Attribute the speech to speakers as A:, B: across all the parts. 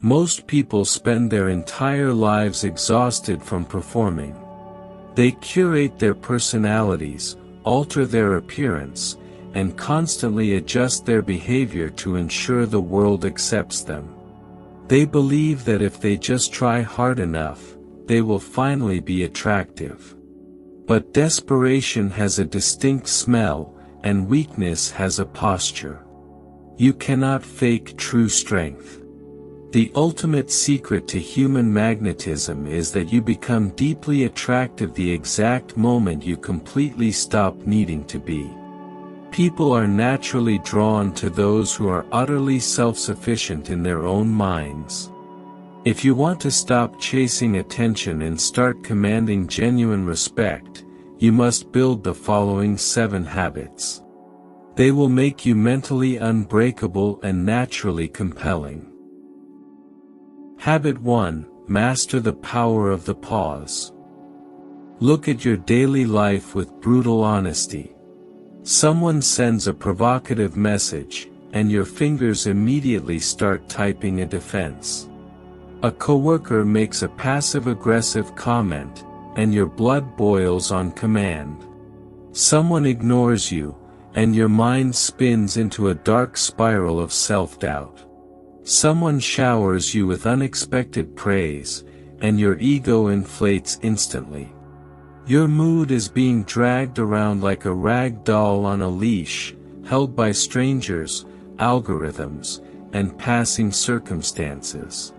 A: Most people spend their entire lives exhausted from performing. They curate their personalities, alter their appearance, and constantly adjust their behavior to ensure the world accepts them. They believe that if they just try hard enough, they will finally be attractive. But desperation has a distinct smell, and weakness has a posture. You cannot fake true strength. The ultimate secret to human magnetism is that you become deeply attractive the exact moment you completely stop needing to be. People are naturally drawn to those who are utterly self-sufficient in their own minds. If you want to stop chasing attention and start commanding genuine respect, you must build the following 7 habits. They will make you mentally unbreakable and naturally compelling. Habit 1. Master the power of the pause. Look at your daily life with brutal honesty. Someone sends a provocative message, and your fingers immediately start typing a defense. A coworker makes a passive-aggressive comment, and your blood boils on command. Someone ignores you, and your mind spins into a dark spiral of self-doubt. Someone showers you with unexpected praise, and your ego inflates instantly. Your mood is being dragged around like a rag doll on a leash, held by strangers, algorithms, and passing circumstances.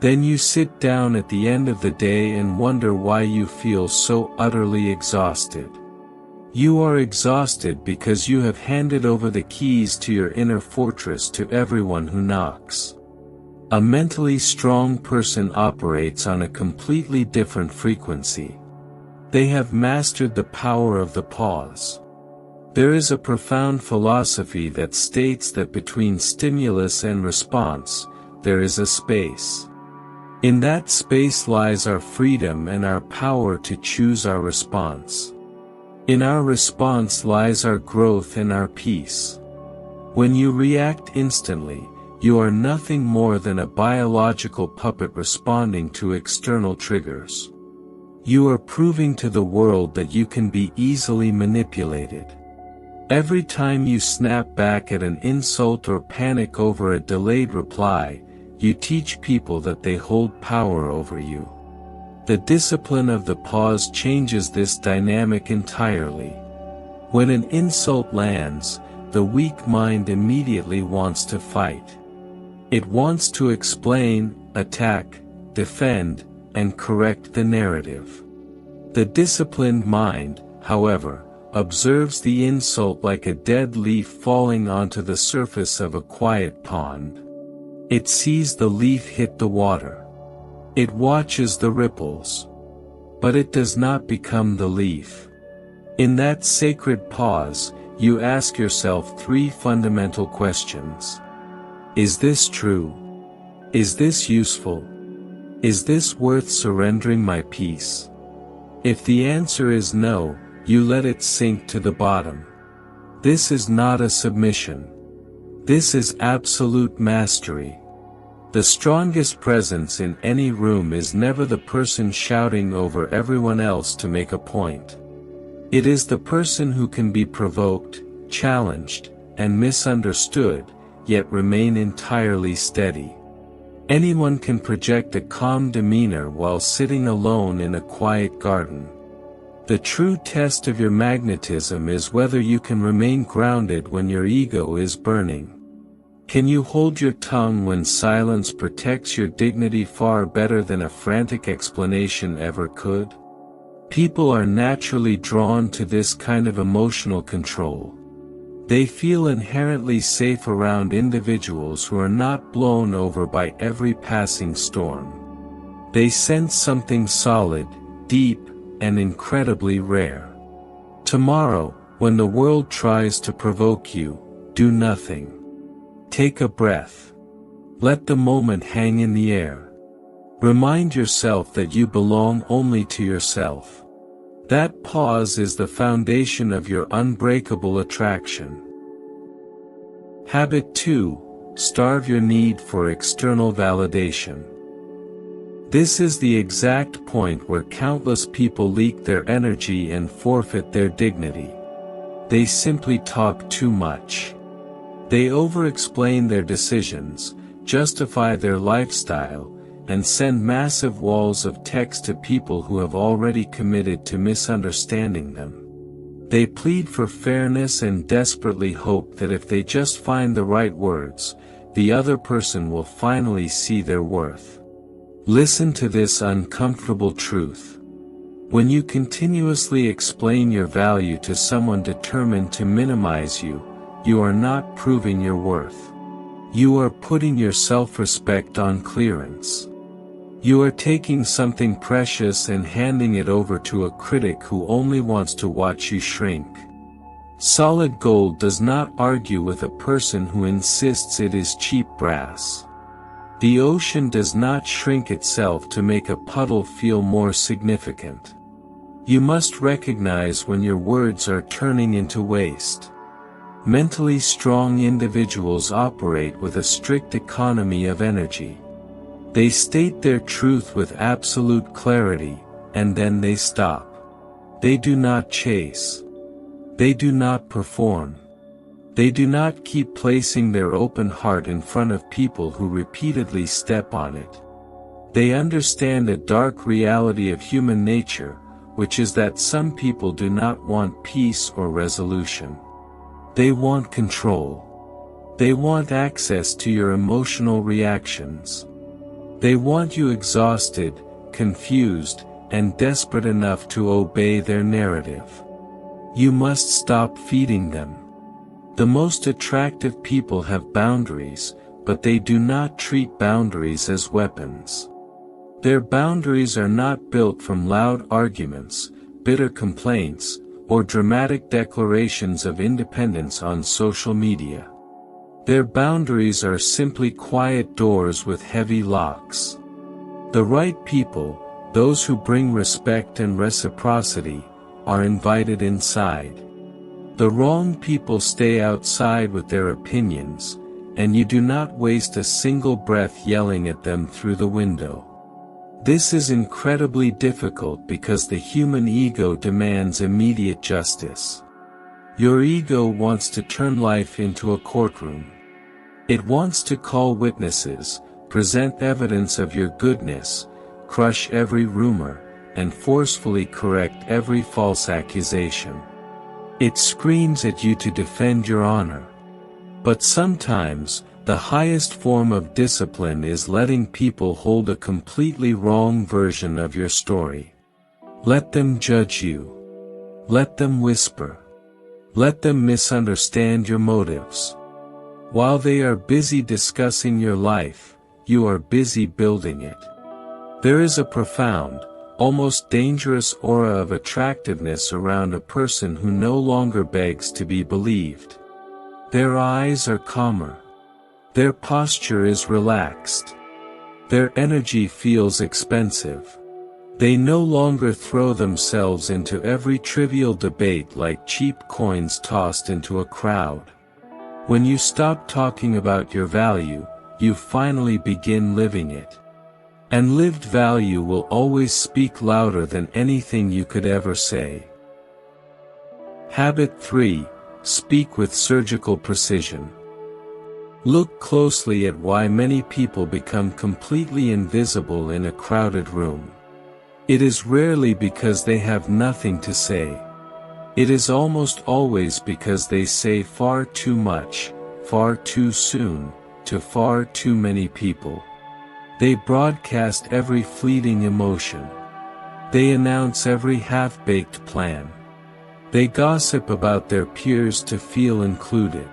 A: Then you sit down at the end of the day and wonder why you feel so utterly exhausted. You are exhausted because you have handed over the keys to your inner fortress to everyone who knocks. A mentally strong person operates on a completely different frequency. They have mastered the power of the pause. There is a profound philosophy that states that between stimulus and response, there is a space. In that space lies our freedom and our power to choose our response. In our response lies our growth and our peace. When you react instantly, you are nothing more than a biological puppet responding to external triggers. You are proving to the world that you can be easily manipulated. Every time you snap back at an insult or panic over a delayed reply, you teach people that they hold power over you. The discipline of the pause changes this dynamic entirely. When an insult lands, the weak mind immediately wants to fight. It wants to explain, attack, defend, and correct the narrative. The disciplined mind, however, observes the insult like a dead leaf falling onto the surface of a quiet pond. It sees the leaf hit the water. It watches the ripples. But it does not become the leaf. In that sacred pause, you ask yourself 3 fundamental questions. Is this true? Is this useful? Is this worth surrendering my peace? If the answer is no, you let it sink to the bottom. This is not a submission. This is absolute mastery. The strongest presence in any room is never the person shouting over everyone else to make a point. It is the person who can be provoked, challenged, and misunderstood, yet remain entirely steady. Anyone can project a calm demeanor while sitting alone in a quiet garden. The true test of your magnetism is whether you can remain grounded when your ego is burning. Can you hold your tongue when silence protects your dignity far better than a frantic explanation ever could? People are naturally drawn to this kind of emotional control. They feel inherently safe around individuals who are not blown over by every passing storm. They sense something solid, deep, and incredibly rare. Tomorrow, when the world tries to provoke you, do nothing. Take a breath. Let the moment hang in the air. Remind yourself that you belong only to yourself. That pause is the foundation of your unbreakable attraction. Habit 2. starve your need for external validation. This is the exact point where countless people leak their energy and forfeit their dignity. They simply talk too much. They over-explain their decisions, justify their lifestyle, and send massive walls of text to people who have already committed to misunderstanding them. They plead for fairness and desperately hope that if they just find the right words, the other person will finally see their worth. Listen to this uncomfortable truth. When you continuously explain your value to someone determined to minimize you, you are not proving your worth. You are putting your self-respect on clearance. You are taking something precious and handing it over to a critic who only wants to watch you shrink. Solid gold does not argue with a person who insists it is cheap brass. The ocean does not shrink itself to make a puddle feel more significant. You must recognize when your words are turning into waste. Mentally strong individuals operate with a strict economy of energy. They state their truth with absolute clarity, and then they stop. They do not chase. They do not perform. They do not keep placing their open heart in front of people who repeatedly step on it. They understand a dark reality of human nature, which is that some people do not want peace or resolution. They want control. They want access to your emotional reactions. They want you exhausted, confused, and desperate enough to obey their narrative. You must stop feeding them. The most attractive people have boundaries, but they do not treat boundaries as weapons. Their boundaries are not built from loud arguments, bitter complaints, or dramatic declarations of independence on social media. Their boundaries are simply quiet doors with heavy locks. The right people, those who bring respect and reciprocity, are invited inside. The wrong people stay outside with their opinions, and you do not waste a single breath yelling at them through the window. This is incredibly difficult because the human ego demands immediate justice. Your ego wants to turn life into a courtroom. It wants to call witnesses, present evidence of your goodness, crush every rumor, and forcefully correct every false accusation. It screams at you to defend your honor. But sometimes, the highest form of discipline is letting people hold a completely wrong version of your story. Let them judge you. Let them whisper. Let them misunderstand your motives. While they are busy discussing your life, you are busy building it. There is a profound, almost dangerous aura of attractiveness around a person who no longer begs to be believed. Their eyes are calmer. Their posture is relaxed. Their energy feels expensive. They no longer throw themselves into every trivial debate like cheap coins tossed into a crowd. When you stop talking about your value, you finally begin living it. And lived value will always speak louder than anything you could ever say. Habit 3. Speak with surgical precision. Look closely at why many people become completely invisible in a crowded room. It is rarely because they have nothing to say. It is almost always because they say far too much, far too soon, to far too many people. They broadcast every fleeting emotion. They announce every half-baked plan. They gossip about their peers to feel included.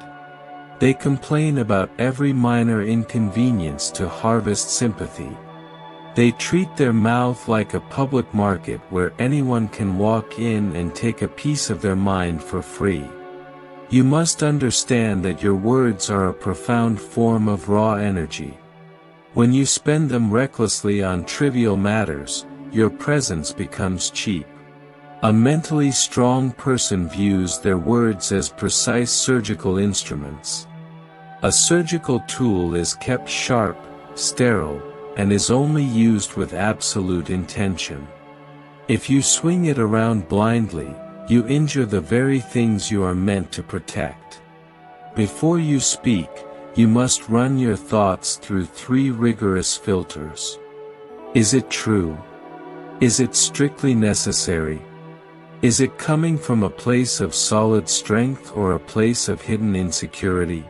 A: They complain about every minor inconvenience to harvest sympathy. They treat their mouth like a public market where anyone can walk in and take a piece of their mind for free. You must understand that your words are a profound form of raw energy. When you spend them recklessly on trivial matters, your presence becomes cheap. A mentally strong person views their words as precise surgical instruments. A surgical tool is kept sharp, sterile, and is only used with absolute intention. If you swing it around blindly, you injure the very things you are meant to protect. Before you speak, you must run your thoughts through 3 rigorous filters. Is it true? Is it strictly necessary? Is it coming from a place of solid strength or a place of hidden insecurity?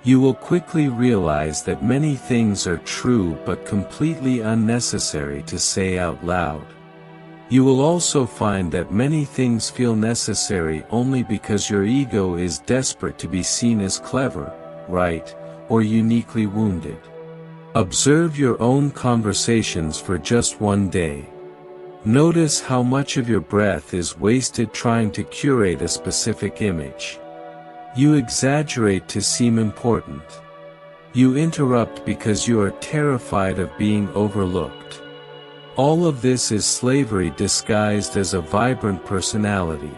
A: You will quickly realize that many things are true but completely unnecessary to say out loud. You will also find that many things feel necessary only because your ego is desperate to be seen as clever, right, or uniquely wounded. Observe your own conversations for just one day. Notice how much of your breath is wasted trying to curate a specific image. You exaggerate to seem important. You interrupt because you are terrified of being overlooked. All of this is slavery disguised as a vibrant personality.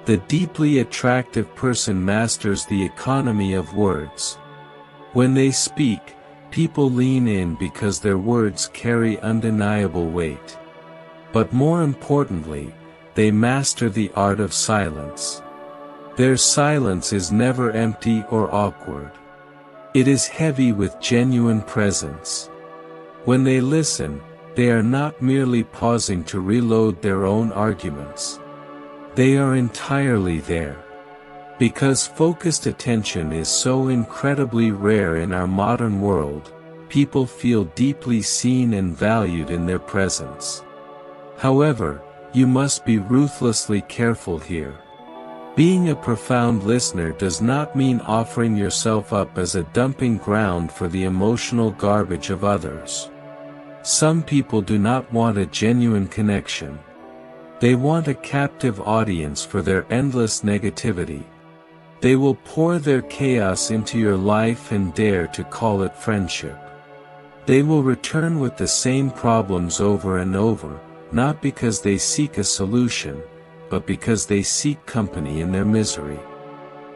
A: The deeply attractive person masters the economy of words. When they speak, people lean in because their words carry undeniable weight. But more importantly, they master the art of silence. Their silence is never empty or awkward. It is heavy with genuine presence. When they listen, they are not merely pausing to reload their own arguments. They are entirely there. Because focused attention is so incredibly rare in our modern world, people feel deeply seen and valued in their presence. However, you must be ruthlessly careful here. Being a profound listener does not mean offering yourself up as a dumping ground for the emotional garbage of others. Some people do not want a genuine connection. They want a captive audience for their endless negativity. They will pour their chaos into your life and dare to call it friendship. They will return with the same problems over and over, not because they seek a solution, but because they seek company in their misery.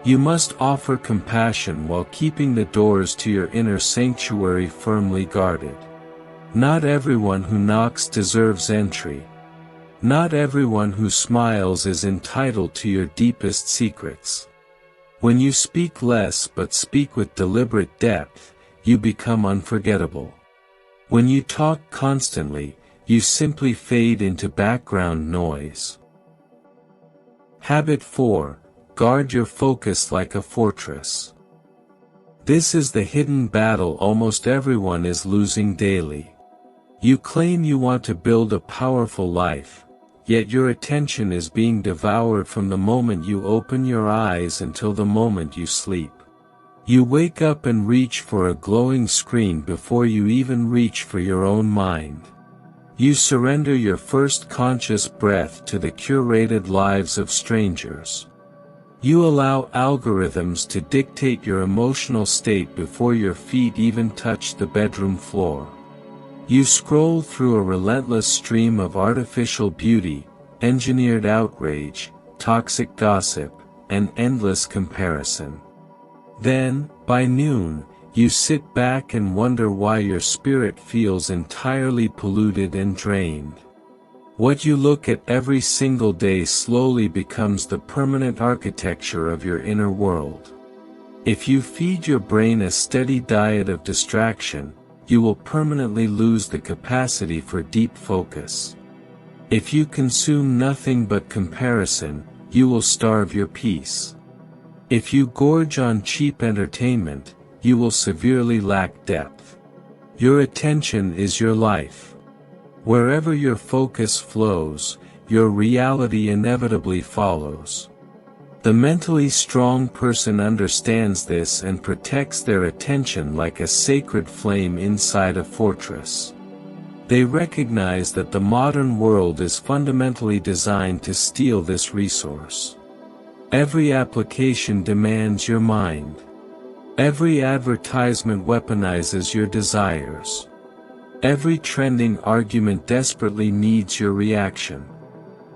A: You must offer compassion while keeping the doors to your inner sanctuary firmly guarded. Not everyone who knocks deserves entry. Not everyone who smiles is entitled to your deepest secrets. When you speak less but speak with deliberate depth, you become unforgettable. When you talk constantly, you simply fade into background noise. Habit 4. Guard your focus like a fortress. This is the hidden battle almost everyone is losing daily. You claim you want to build a powerful life, yet your attention is being devoured from the moment you open your eyes until the moment you sleep. You wake up and reach for a glowing screen before you even reach for your own mind. You surrender your first conscious breath to the curated lives of strangers. You allow algorithms to dictate your emotional state before your feet even touch the bedroom floor. You scroll through a relentless stream of artificial beauty, engineered outrage, toxic gossip, and endless comparison. Then, by noon, you sit back and wonder why your spirit feels entirely polluted and drained. What you look at every single day slowly becomes the permanent architecture of your inner world. If you feed your brain a steady diet of distraction, you will permanently lose the capacity for deep focus. If you consume nothing but comparison, you will starve your peace. If you gorge on cheap entertainment, you will severely lack depth. Your attention is your life. Wherever your focus flows, your reality inevitably follows. The mentally strong person understands this and protects their attention like a sacred flame inside a fortress. They recognize that the modern world is fundamentally designed to steal this resource. Every application demands your mind. Every advertisement weaponizes your desires. Every trending argument desperately needs your reaction.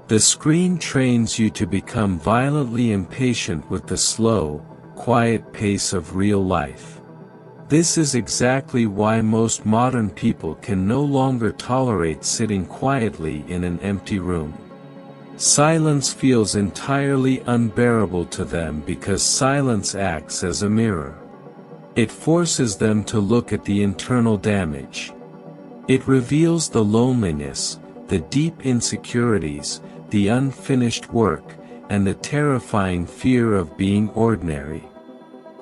A: The screen trains you to become violently impatient with the slow, quiet pace of real life. This is exactly why most modern people can no longer tolerate sitting quietly in an empty room. Silence feels entirely unbearable to them because silence acts as a mirror. It forces them to look at the internal damage. It reveals the loneliness, the deep insecurities, the unfinished work, and the terrifying fear of being ordinary.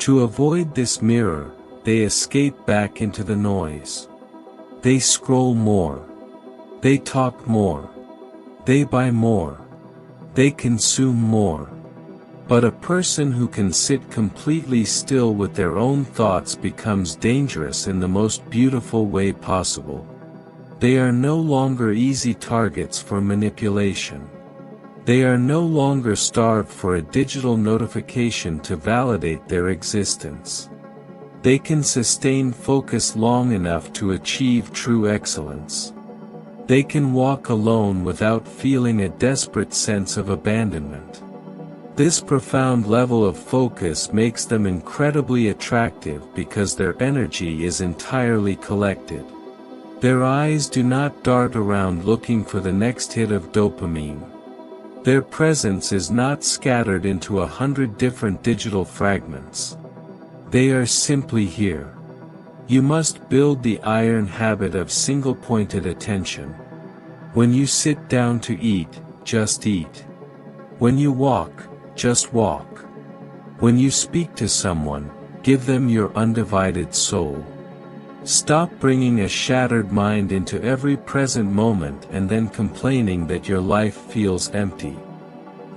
A: To avoid this mirror, they escape back into the noise. They scroll more. They talk more. They buy more. They consume more. But a person who can sit completely still with their own thoughts becomes dangerous in the most beautiful way possible. They are no longer easy targets for manipulation. They are no longer starved for a digital notification to validate their existence. They can sustain focus long enough to achieve true excellence. They can walk alone without feeling a desperate sense of abandonment. This profound level of focus makes them incredibly attractive because their energy is entirely collected. Their eyes do not dart around looking for the next hit of dopamine. Their presence is not scattered into 100 different digital fragments. They are simply here. You must build the iron habit of single-pointed attention. When you sit down to eat, just eat. When you walk, just walk. When you speak to someone, give them your undivided soul. Stop bringing a shattered mind into every present moment and then complaining that your life feels empty.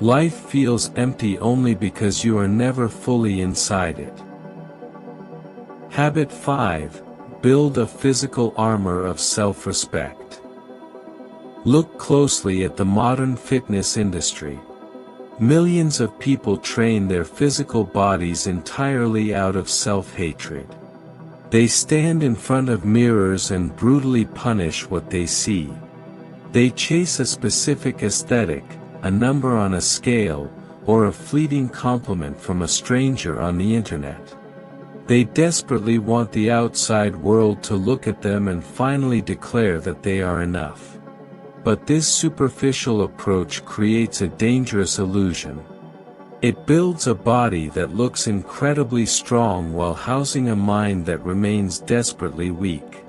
A: Life feels empty only because you are never fully inside it. Habit 5. Build a physical armor of self-respect. Look closely at the modern fitness industry. Millions of people train their physical bodies entirely out of self-hatred. They stand in front of mirrors and brutally punish what they see. They chase a specific aesthetic, a number on a scale, or a fleeting compliment from a stranger on the internet. They desperately want the outside world to look at them and finally declare that they are enough. But this superficial approach creates a dangerous illusion. It builds a body that looks incredibly strong while housing a mind that remains desperately weak.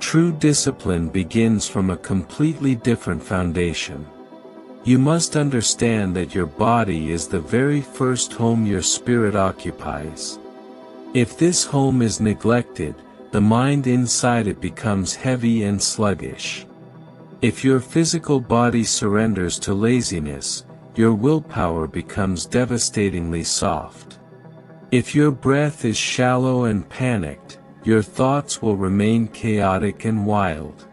A: True discipline begins from a completely different foundation. You must understand that your body is the very first home your spirit occupies. If this home is neglected, the mind inside it becomes heavy and sluggish. If your physical body surrenders to laziness, your willpower becomes devastatingly soft. If your breath is shallow and panicked, your thoughts will remain chaotic and wild.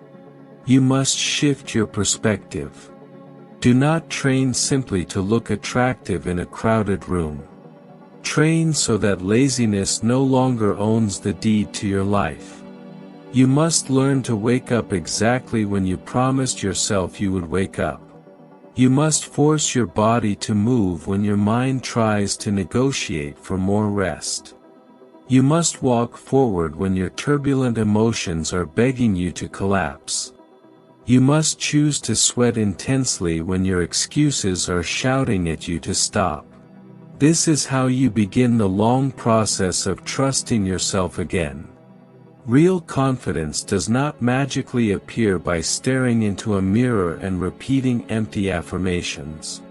A: You must shift your perspective. Do not train simply to look attractive in a crowded room. Train so that laziness no longer owns the deed to your life. You must learn to wake up exactly when you promised yourself you would wake up. You must force your body to move when your mind tries to negotiate for more rest. You must walk forward when your turbulent emotions are begging you to collapse. You must choose to sweat intensely when your excuses are shouting at you to stop. This is how you begin the long process of trusting yourself again. Real confidence does not magically appear by staring into a mirror and repeating empty affirmations.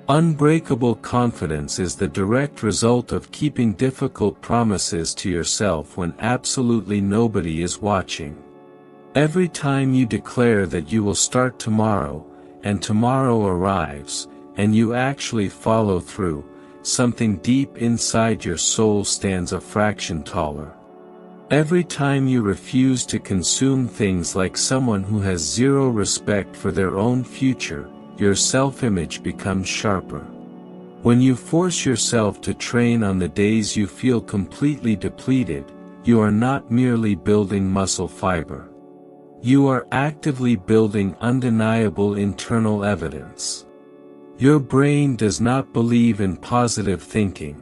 A: Unbreakable confidence is the direct result of keeping difficult promises to yourself when absolutely nobody is watching. Every time you declare that you will start tomorrow, and tomorrow arrives, and you actually follow through, something deep inside your soul stands a fraction taller. Every time you refuse to consume things like someone who has zero respect for their own future, your self-image becomes sharper. When you force yourself to train on the days you feel completely depleted, you are not merely building muscle fiber. You are actively building undeniable internal evidence. Your brain does not believe in positive thinking.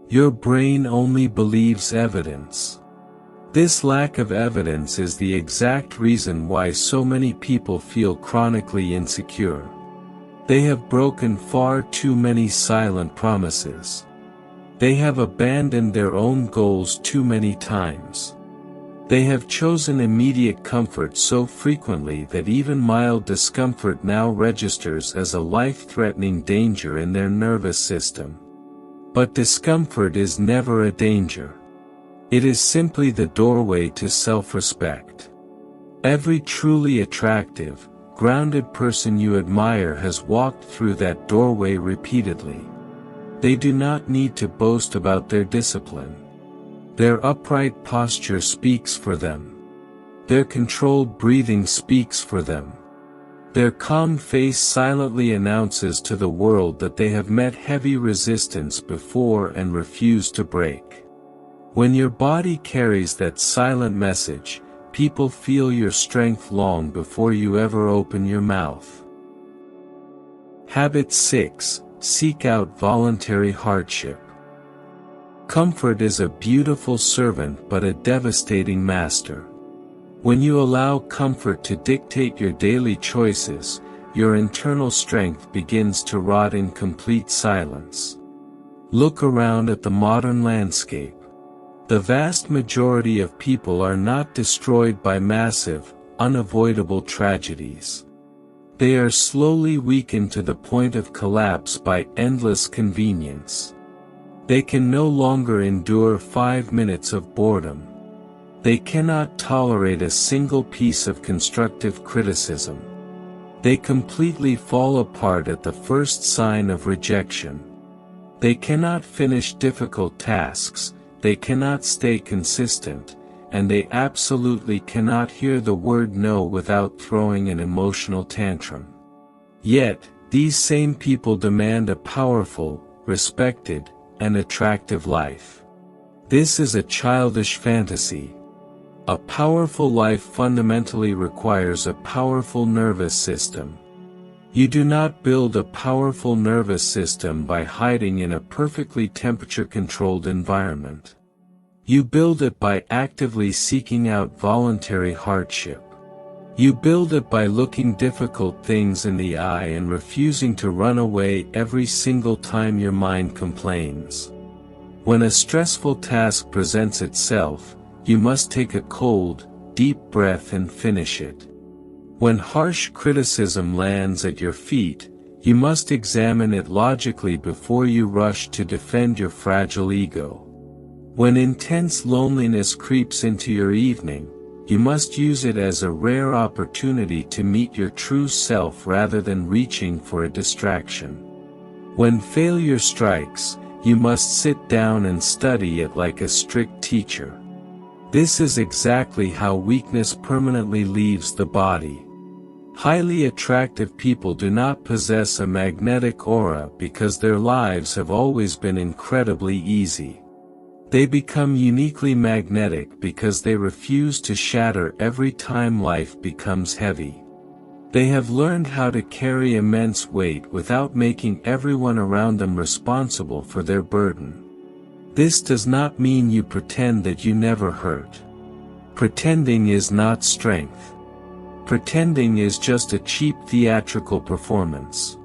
A: Your brain only believes evidence. This lack of evidence is the exact reason why so many people feel chronically insecure. They have broken far too many silent promises. They have abandoned their own goals too many times. They have chosen immediate comfort so frequently that even mild discomfort now registers as a life-threatening danger in their nervous system. But discomfort is never a danger. It is simply the doorway to self-respect. Every truly attractive, grounded person you admire has walked through that doorway repeatedly. They do not need to boast about their discipline. Their upright posture speaks for them. Their controlled breathing speaks for them. Their calm face silently announces to the world that they have met heavy resistance before and refuse to break. When your body carries that silent message, people feel your strength long before you ever open your mouth. Habit 6. Seek out voluntary hardship. Comfort is a beautiful servant but a devastating master. When you allow comfort to dictate your daily choices, your internal strength begins to rot in complete silence. Look around at the modern landscape. The vast majority of people are not destroyed by massive, unavoidable tragedies. They are slowly weakened to the point of collapse by endless convenience. They can no longer endure 5 minutes of boredom. They cannot tolerate a single piece of constructive criticism. They completely fall apart at the first sign of rejection. They cannot finish difficult tasks, they cannot stay consistent, and they absolutely cannot hear the word no without throwing an emotional tantrum. Yet, these same people demand a powerful, respected, and attractive life. This is a childish fantasy. A powerful life fundamentally requires a powerful nervous system. You do not build a powerful nervous system by hiding in a perfectly temperature-controlled environment. You build it by actively seeking out voluntary hardship. You build it by looking difficult things in the eye and refusing to run away every single time your mind complains. When a stressful task presents itself, you must take a cold, deep breath and finish it. When harsh criticism lands at your feet, you must examine it logically before you rush to defend your fragile ego. When intense loneliness creeps into your evening, you must use it as a rare opportunity to meet your true self rather than reaching for a distraction. When failure strikes, you must sit down and study it like a strict teacher. This is exactly how weakness permanently leaves the body. Highly attractive people do not possess a magnetic aura because their lives have always been incredibly easy. They become uniquely magnetic because they refuse to shatter every time life becomes heavy. They have learned how to carry immense weight without making everyone around them responsible for their burden. This does not mean you pretend that you never hurt. Pretending is not strength. Pretending is just a cheap theatrical performance.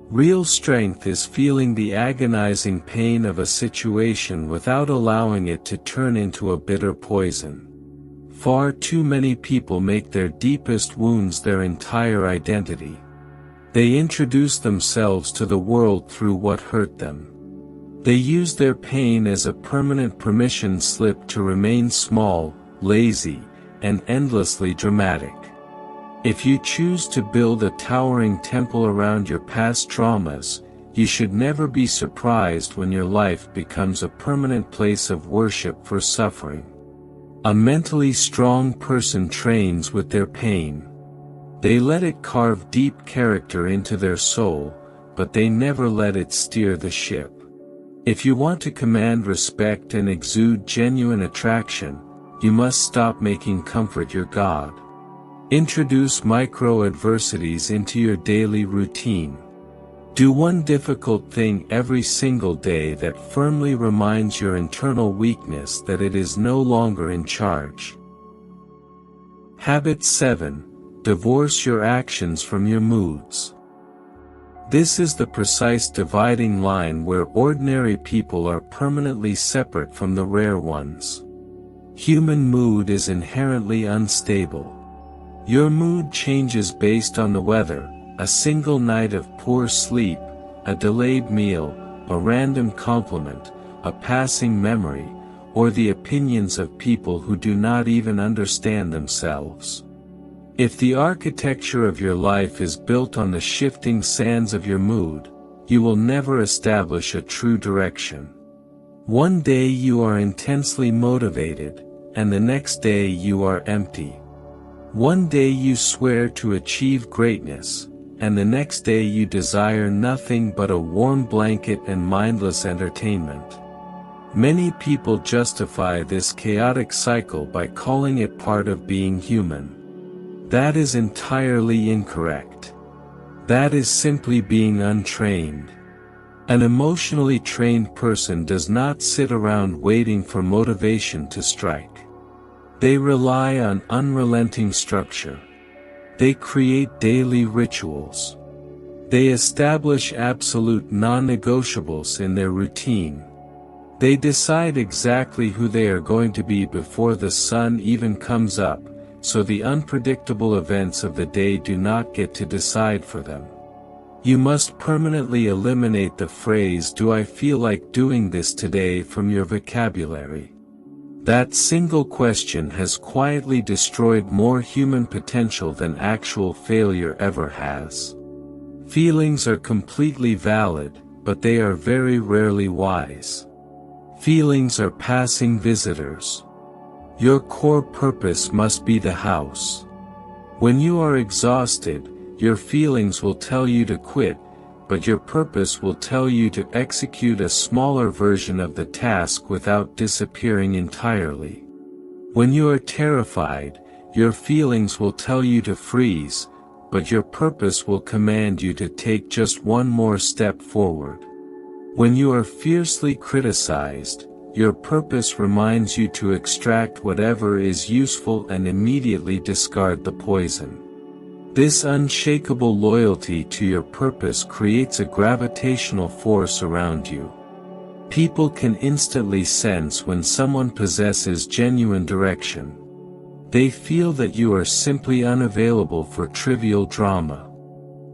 A: Real strength is feeling the agonizing pain of a situation without allowing it to turn into a bitter poison. Far too many people make their deepest wounds their entire identity. They introduce themselves to the world through what hurt them. They use their pain as a permanent permission slip to remain small, lazy, and endlessly dramatic. If you choose to build a towering temple around your past traumas, you should never be surprised when your life becomes a permanent place of worship for suffering. A mentally strong person trains with their pain. They let it carve deep character into their soul, but they never let it steer the ship. If you want to command respect and exude genuine attraction, you must stop making comfort your god. Introduce micro-adversities into your daily routine. Do one difficult thing every single day that firmly reminds your internal weakness that it is no longer in charge. Habit 7. Divorce your actions from your moods. This is the precise dividing line where ordinary people are permanently separate from the rare ones. Human mood is inherently unstable. Your mood changes based on the weather, a single night of poor sleep, a delayed meal, a random compliment, a passing memory, or the opinions of people who do not even understand themselves. If the architecture of your life is built on the shifting sands of your mood, you will never establish a true direction. One day you are intensely motivated, and the next day you are empty. One day you swear to achieve greatness, and the next day you desire nothing but a warm blanket and mindless entertainment. Many people justify this chaotic cycle by calling it part of being human. That is entirely incorrect. That is simply being untrained. An emotionally trained person does not sit around waiting for motivation to strike. They rely on unrelenting structure. They create daily rituals. They establish absolute non-negotiables in their routine. They decide exactly who they are going to be before the sun even comes up, so the unpredictable events of the day do not get to decide for them. You must permanently eliminate the phrase "do I feel like doing this today" from your vocabulary. That single question has quietly destroyed more human potential than actual failure ever has. Feelings are completely valid, but they are very rarely wise. Feelings are passing visitors. Your core purpose must be the house. When you are exhausted, your feelings will tell you to quit, but your purpose will tell you to execute a smaller version of the task without disappearing entirely. When you are terrified, your feelings will tell you to freeze, but your purpose will command you to take just one more step forward. When you are fiercely criticized, your purpose reminds you to extract whatever is useful and immediately discard the poison. This unshakable loyalty to your purpose creates a gravitational force around you. People can instantly sense when someone possesses genuine direction. They feel that you are simply unavailable for trivial drama.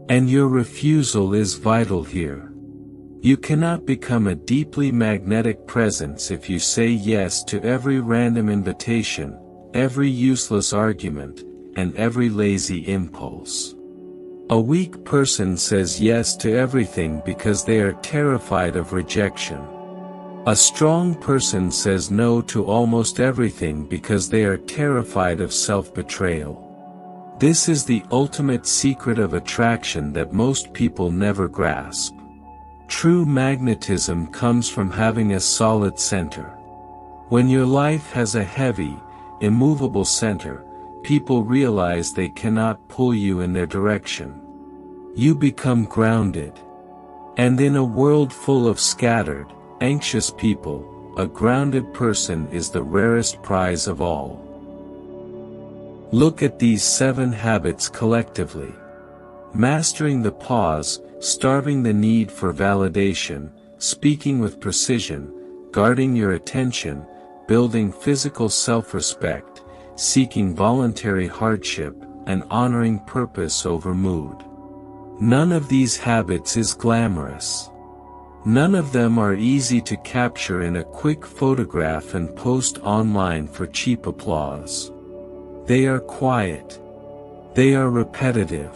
A: And your refusal is vital here. You cannot become a deeply magnetic presence if you say yes to every random invitation, every useless argument, and every lazy impulse. A weak person says yes to everything because they are terrified of rejection. A strong person says no to almost everything because they are terrified of self-betrayal. This is the ultimate secret of attraction that most people never grasp. True magnetism comes from having a solid center. When your life has a heavy, immovable center, people realize they cannot pull you in their direction. You become grounded. And in a world full of scattered, anxious people, a grounded person is the rarest prize of all. Look at these 7 habits collectively. Mastering the pause, starving the need for validation, speaking with precision, guarding your attention, building physical self-respect, seeking voluntary hardship, and honoring purpose over mood. None of these habits is glamorous. None of them are easy to capture in a quick photograph and post online for cheap applause. They are quiet. They are repetitive.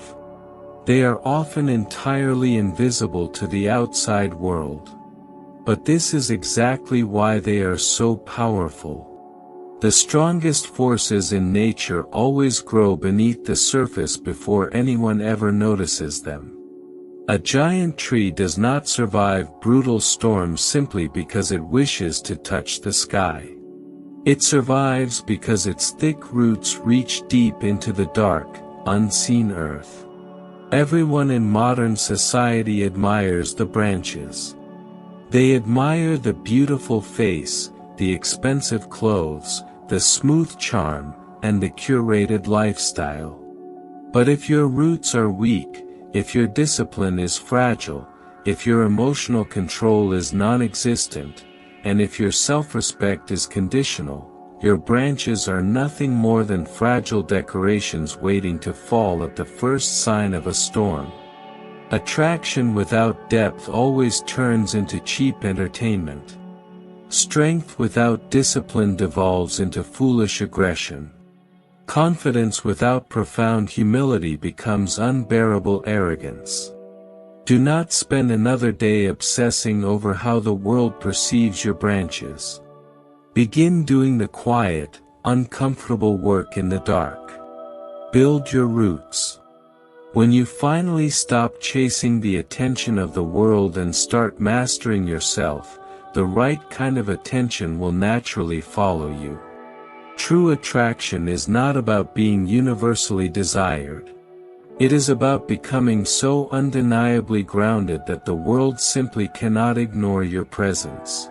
A: They are often entirely invisible to the outside world. But this is exactly why they are so powerful. The strongest forces in nature always grow beneath the surface before anyone ever notices them. A giant tree does not survive brutal storms simply because it wishes to touch the sky. It survives because its thick roots reach deep into the dark, unseen earth. Everyone in modern society admires the branches. They admire the beautiful face, the expensive clothes, the smooth charm, and the curated lifestyle. But if your roots are weak, if your discipline is fragile, if your emotional control is non-existent, and if your self-respect is conditional, your branches are nothing more than fragile decorations waiting to fall at the first sign of a storm. Attraction without depth always turns into cheap entertainment. Strength without discipline devolves into foolish aggression. Confidence without profound humility becomes unbearable arrogance. Do not spend another day obsessing over how the world perceives your branches. Begin doing the quiet, uncomfortable work in the dark. Build your roots. When you finally stop chasing the attention of the world and start mastering yourself, the right kind of attention will naturally follow you. True attraction is not about being universally desired. It is about becoming so undeniably grounded that the world simply cannot ignore your presence.